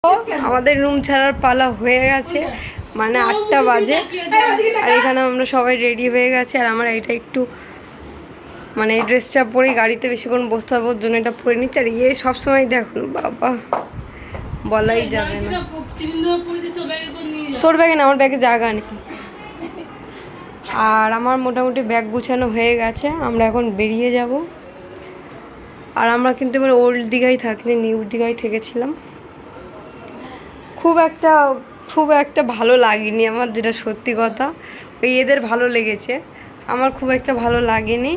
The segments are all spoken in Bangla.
আমাদের রুম ছাড়ার পালা হয়ে গেছে, মানে 8টা বাজে। আর এখানে আমরা সবাই রেডি হয়ে গেছে। আর আমরা এটা একটু মানে এই ড্রেসটা পরে গাড়িতে বেশিক্ষণ বসতে হবে, ওর জন্য এটা পরে নিচ্ছি। আর সবসময় দেখুন বাবা, বলাই যাবে না। তোর ব্যাগে না, আমার ব্যাগে জায়গা নেই। আর আমার মোটামুটি ব্যাগ গুছানো হয়ে গেছে, আমরা এখন বেরিয়ে যাব। আর আমরা কিন্তু এবার ওল্ড দীঘায় থাকিনি, নিউ দীঘায় থেকেছিলাম। খুব একটা ভালো লাগেনি আমার, যেটা সত্যি কথা। ওই এদের ভালো লেগেছে, আমার খুব একটা ভালো লাগেনি।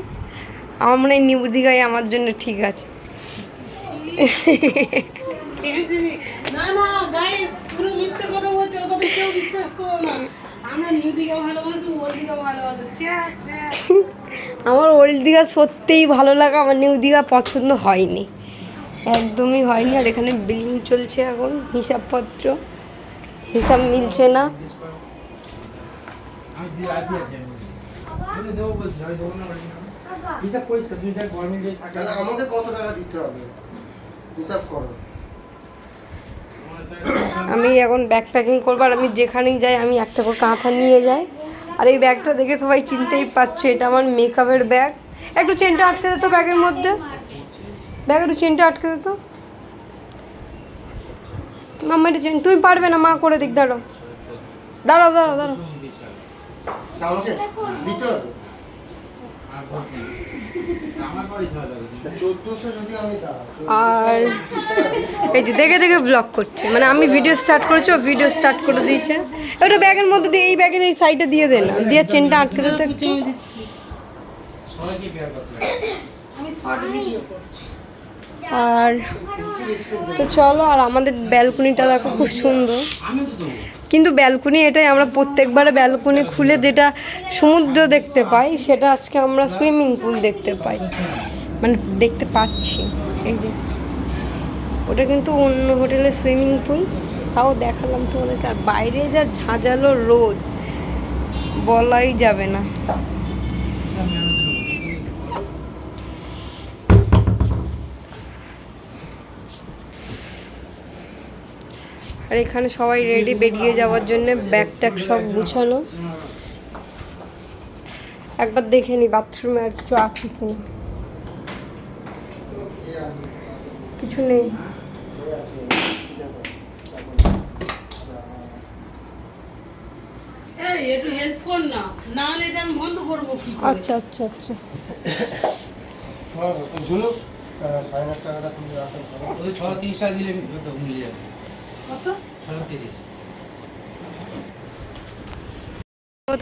আমার মনে হয় নিউ দীঘায় আমার জন্য ঠিক আছে। আমার ওল্ড দীঘা সত্যিই ভালো লাগা, আমার নিউ দীঘা পছন্দ হয়নি, একদমই হয়নি। আর এখানে বিলিং চলছে এখন, হিসাবপত্র, হিসাব মিলছে না। আমি এখন ব্যাগ প্যাকিং করবো। আর আমি যেখানেই যাই আমি একটা করে কাঁথা নিয়ে যাই। আর এই ব্যাগটা দেখে সবাই চিনতেই পারছে, এটা আমার মেকআপের ব্যাগ। একটু চেনটা আটকে দিত ব্যাগের মধ্যে, ব্যাগের চেনটা আটকে দিত। মাম্মা এটা চেন, তুমি পারবে না, মা করে দিক। দাঁড়াও দাঁড়াও দাঁড়াও দাঁড়াও। আর এই যে দেখে দেখে ব্লগ করছে, মানে আমি ভিডিও স্টার্ট করেছি, ও ভিডিও স্টার্ট করে দিয়েছে। ওটা ব্যাগের মধ্যে দিয়ে, এই ব্যাগের এই সাইডে দিয়ে দে না, দিয়ে চেনটা আটকে দিতে একটু। আর তো চলো। আর আমাদের ব্যালকনিটা দেখো, খুব সুন্দর। কিন্তু ব্যালকনি এটাই, আমরা প্রত্যেকবারে ব্যালকনি খুলে যেটা সমুদ্র দেখতে পাই, সেটা আজকে আমরা সুইমিং পুল দেখতে পাই, মানে দেখতে পাচ্ছি। এই যে ওটা কিন্তু অন্য হোটেলের সুইমিং পুল, তাও দেখালাম তোমাদেরকে। আর বাইরে যা ঝাঁঝালো রোদ, বলাই যাবে না। আর এখানে সবাই রেডি বেরিয়ে যাওয়ার জন্য, ব্যাগ ট্যাগ সব গুছানো। একবার দেখে নি বাথরুমে আর কিছু আছে কিনা, কিছু নেই। আচ্ছা আচ্ছা আচ্ছা।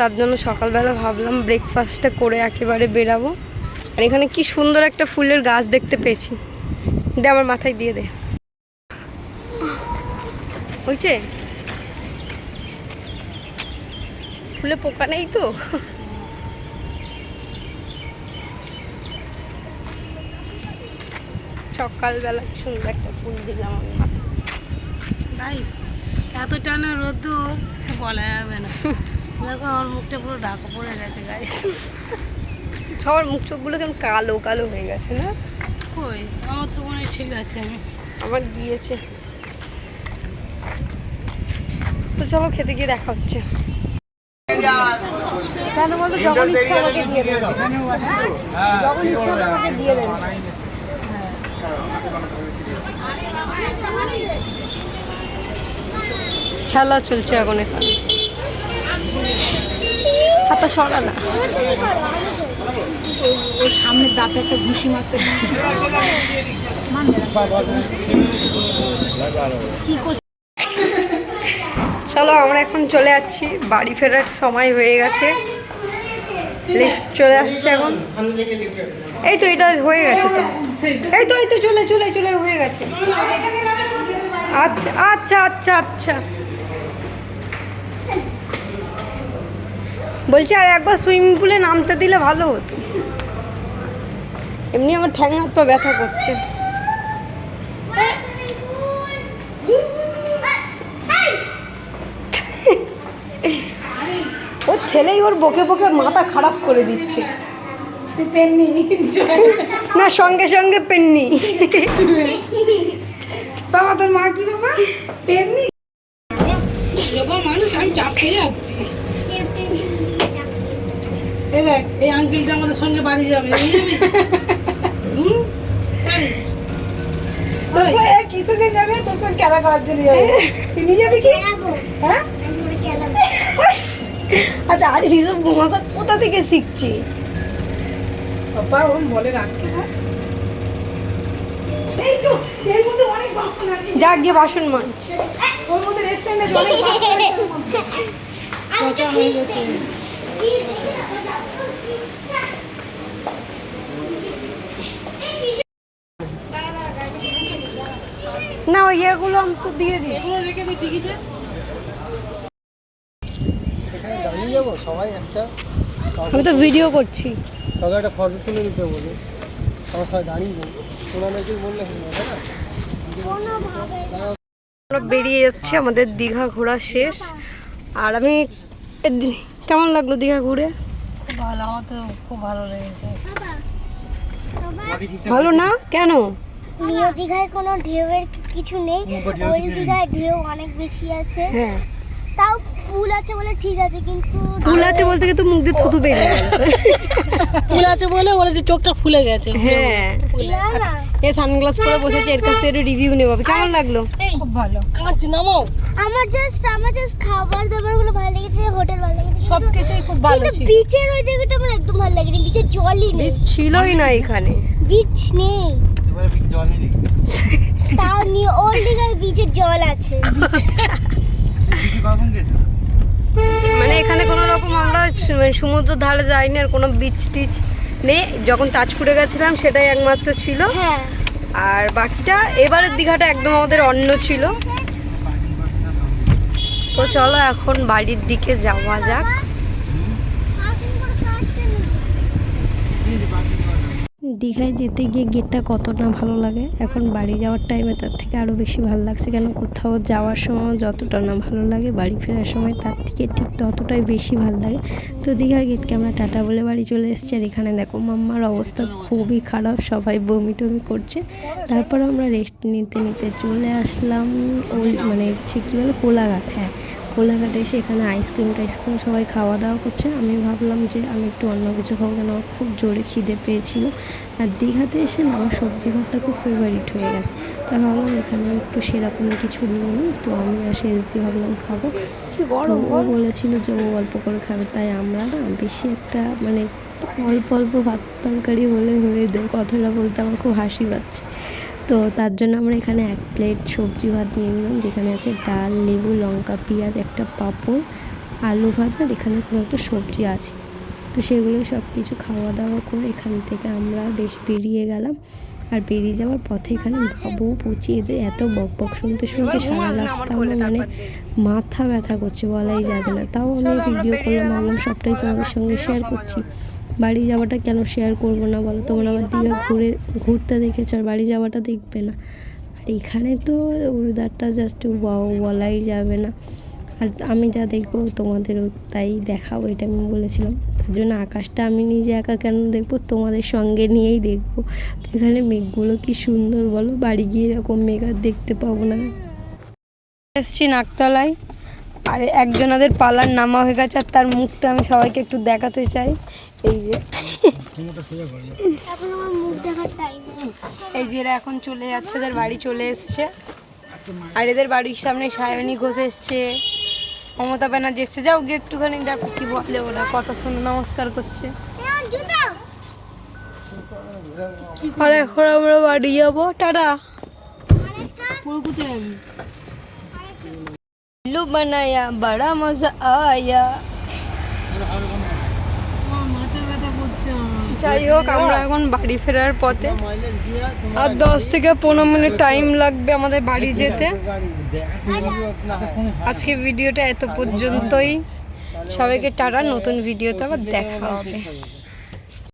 তার জন্য সকালবেলা ভাবলাম ব্রেকফাস্টটা করে একেবারে বেরাবো। আর এখানে কি সুন্দর একটা ফুলের গাছ দেখতে পেয়েছি, দে আমার মাথায় দিয়ে দে। হয়েছে, ফুলে পোকা নেই তো? সকালবেলা সুন্দর একটা ফুল দিলাম আমি। গাইস, এত টানা রোদ সে বলা যাবে না। দেখো আমার মুখটা পুরো ঢাকা পড়ে গেছে গাইস। সবার মুখ চোখগুলো কেমন কালো কালো হয়ে গেছে না? কই, আমার তো মনে হয় ঠিক আছে। আমার গিয়েছে। তো চলো খেতে গিয়ে দেখা হচ্ছে। কেন বলতো, যখন ইচ্ছা আমাকে দিয়ে দেবে, যখন ইচ্ছা আমাকে দিয়ে দেবে। খেলা চলছে এখন এখানে। হাতা সরা না, ওর সামনে দাঁতে একটা ঘুষি মারতে কি করছে। চলো আমরা এখন চলে যাচ্ছি, বাড়ি ফেরার সময় হয়ে গেছে। লিফট চলে আসছে এখন। এই তো এটা হয়ে গেছে তো, এই তো চলে চলে চলে হয়ে গেছে। আচ্ছা আচ্ছা আচ্ছা আচ্ছা, বলছি আর একবার সুইমিং পুলে নামতে দিলে ভালো হতো। এমনি আমার ঠ্যাং হাত পা ব্যথা করছে। ওর ছেলেই ওর বকে বকে মাথা খারাপ করে দিচ্ছে। পেন্নি না, সঙ্গে সঙ্গে পেন্নি। বাবা তোর মা কি বাবা পেননি এরকম মানুষ আমি চাপ খেয়ে যাচ্ছি এই দেখ এই আঙ্কেলটা আমাদের সঙ্গে বাড়ি যাবে নিয়ে যাবি কিছুদিন যাবে তোর সঙ্গে খেলা করার জন্য যাবে তুই নিয়ে যাবি কি হ্যাঁ আচ্ছা আর এইসব মজা কোথা থেকে শিখছি? বাবা ওরম বলে রাখতে হয় এই তো এর মধ্যে অনেক বাসন আছে যা গিয়ে বাসন মাছ। ওর মধ্যে রেস্টুরেন্টে অনেক বাসন পচা হয়ে গেছে না ওই ইয়েগুলো আমি তো দিয়ে দিই। এগুলো রেখে দিই টিকিতে এখানে দাঁড়িয়ে যাবো সবাই একটা আমি তো ভিডিও করছি। তবে একটা ফটো তুলে দিতে বলি আমার সবাই দাঁড়িয়ে যাবো ওনাদেরকে বললে হবে না তাই না আমরা বেরিয়ে যাচ্ছি, আমাদের দীঘা ঘোরা শেষ। আর আমি কেমন লাগলো দীঘা ঘুরে? খুব ভালো আমার তো খুব ভালো লেগেছে ভালো না কেন? নিউ দীঘায় কোনো ঢেউয়ের কিছু নেই, ওই দীঘায় ঢেউ অনেক বেশি আছে। হ্যাঁ তাও পুল আছে বলে ঠিক আছে, কিন্তু ফুল আছে বলতে গিয়ে তো মুখ দিয়ে থুতু বেরিয়ে গেল। ফুল আছে বলে ওর যে চোখটা ফুলে গেছে হ্যাঁ না না এই সানগ্লাস পরে বসেছে, এর কাছ থেকে রিভিউ নেব। কেমন লাগলো? খুব ভালো কাঁচি নামাও আমার জাস্ট খাবার দাবার গুলো ভালো লেগেছে, হোটেল ভালো লেগেছে, সবকিছুই খুব ভালো কিন্তু ছিল বিচের ওই জায়গাটা আমার একদম ভালো লাগেনি। বিচের জলই নেই, বেশ ছিলই না এখানে। বিচ নেই, এবারে বেশি জল নেই তাও নিউ ওল্ড দীঘায় বিচের জল আছে। বেশি কখন গেছো মানে এখানে কোনো রকম আমরা সমুদ্র ধারে যাইনি, আর কোনো বিচ টিচ নেই। যখন তাজপুরে গেছিলাম সেটাই একমাত্র ছিল। হ্যাঁ আর বাকিটা এবারের দীঘাটা একদম আমাদের অন্য ছিল। তো চলো এখন বাড়ির দিকে যাওয়া যাক। দীঘায় যেতে গিয়ে গেটটা কতটা ভালো লাগে, এখন বাড়ি যাওয়ার টাইমে তার থেকে আরও বেশি ভালো লাগছে। কেন কোথাও যাওয়ার সময় যতটা না ভালো লাগে, বাড়ি ফেরার সময় তার থেকে ঠিক ততটাই বেশি ভালো লাগে। তো দীঘার গেটকে আমরা টাটা বলে বাড়ি চলে এসেছি। আর এখানে দেখো মাম্মার অবস্থা খুবই খারাপ, সবাই বমি টমি করছে। তারপর আমরা রেস্ট নিতে নিতে চলে আসলাম ওই মানে কী বলে কোলাঘাট। হ্যাঁ কোলাঘাটে এসে এখানে আইসক্রিম টাইসক্রিম সবাই খাওয়া দাওয়া করছে। আমি ভাবলাম যে আমি একটু অন্য কিছু খাবো, কেন আমার খুব জোরে খিদে পেয়েছিল। আর দীঘাতে এসে না আমার সবজি ভাতটা খুব ফেভারিট হয়ে গেছে। তাই ভাবলাম এখানে একটু সেরকম কিছু নিয়ে নিই। তো আমি আর সেজদি ভাবলাম খাবো। তো ও বলেছিল যে ও অল্প করে খাবে, তাই আমরা না বেশি একটা মানে অল্প অল্প ভাত তরকারি হলে হয়ে দেয়। কথাটা বলতে আমার খুব হাসি পাচ্ছে। তো তার জন্য আমরা এখানে 1 প্লেট সবজি ভাত নিয়ে নিলাম, যেখানে আছে ডাল, লেবু, লঙ্কা, পেঁয়াজ, একটা পাঁপড়, আলু ভাজা, আর এখানে কোনো একটা সবজি আছে। তো সেগুলো সব কিছু খাওয়া দাওয়া করে এখান থেকে আমরা বেশ বেরিয়ে গেলাম। আর বেরিয়ে যাওয়ার পথে এখানে বাবু পুচি এদের এত বক বক শুনতে শুনতে সারা রাস্তা আমার মানে মাথা ব্যথা করছে, বলাই যাবে না। তাও আমি ভিডিও করলাম, ভাবলাম সবটাই তোমাদের সঙ্গে শেয়ার করছি। বাড়ি যাওয়াটা কেন শেয়ার করবো না বলো? তোমরা আমার দীঘা ঘুরতে দেখেছো, আর বাড়ি যাওয়াটা দেখবে না? আর এখানে তো ওয়েদারটা জাস্ট বলাই যাবে না। আর আমি যা দেখবো তোমাদেরও তাই দেখাবো, এটা আমি বলেছিলাম। তার জন্য আকাশটা আমি নিজে একা কেন দেখবো, তোমাদের সঙ্গে নিয়েই দেখবো। তো এখানে মেঘগুলো কি সুন্দর বলো, বাড়ি গিয়ে এরকম মেঘ আর দেখতে পাবো না। এসছি নাকতলায়, আর একজনাদের পালার নামা হয়ে গেছে, আর তার মুখটা আমি সবাইকে একটু দেখাতে চাই। এই যে এখন আমার মুখ দেখার টাইম নেই। এই যে এরা এখন চলে যাচ্ছে, এদের বাড়ি চলে এসছে। আর এদের বাড়ির সামনে সায়নী ঘোষ এসছে, মমতা ব্যানার্জি এসছে। যাও গিয়ে একটুখানি দেখো কি বলে ওরা, কথা শুনে নমস্কার করছে। আর এখন আমরা বাড়ি যাবো, টাটা। लू बनाया बड़ा मजा आया। যাই হোক আমরা এখন বাড়ি ফেরার পথে, আর 10 থেকে 15 মিনিট টাইম লাগবে আমাদের বাড়ি যেতে। আজকে ভিডিওটা এত পর্যন্তই, সবাইকে টাটা। নতুন ভিডিওতে আবার দেখা হবে।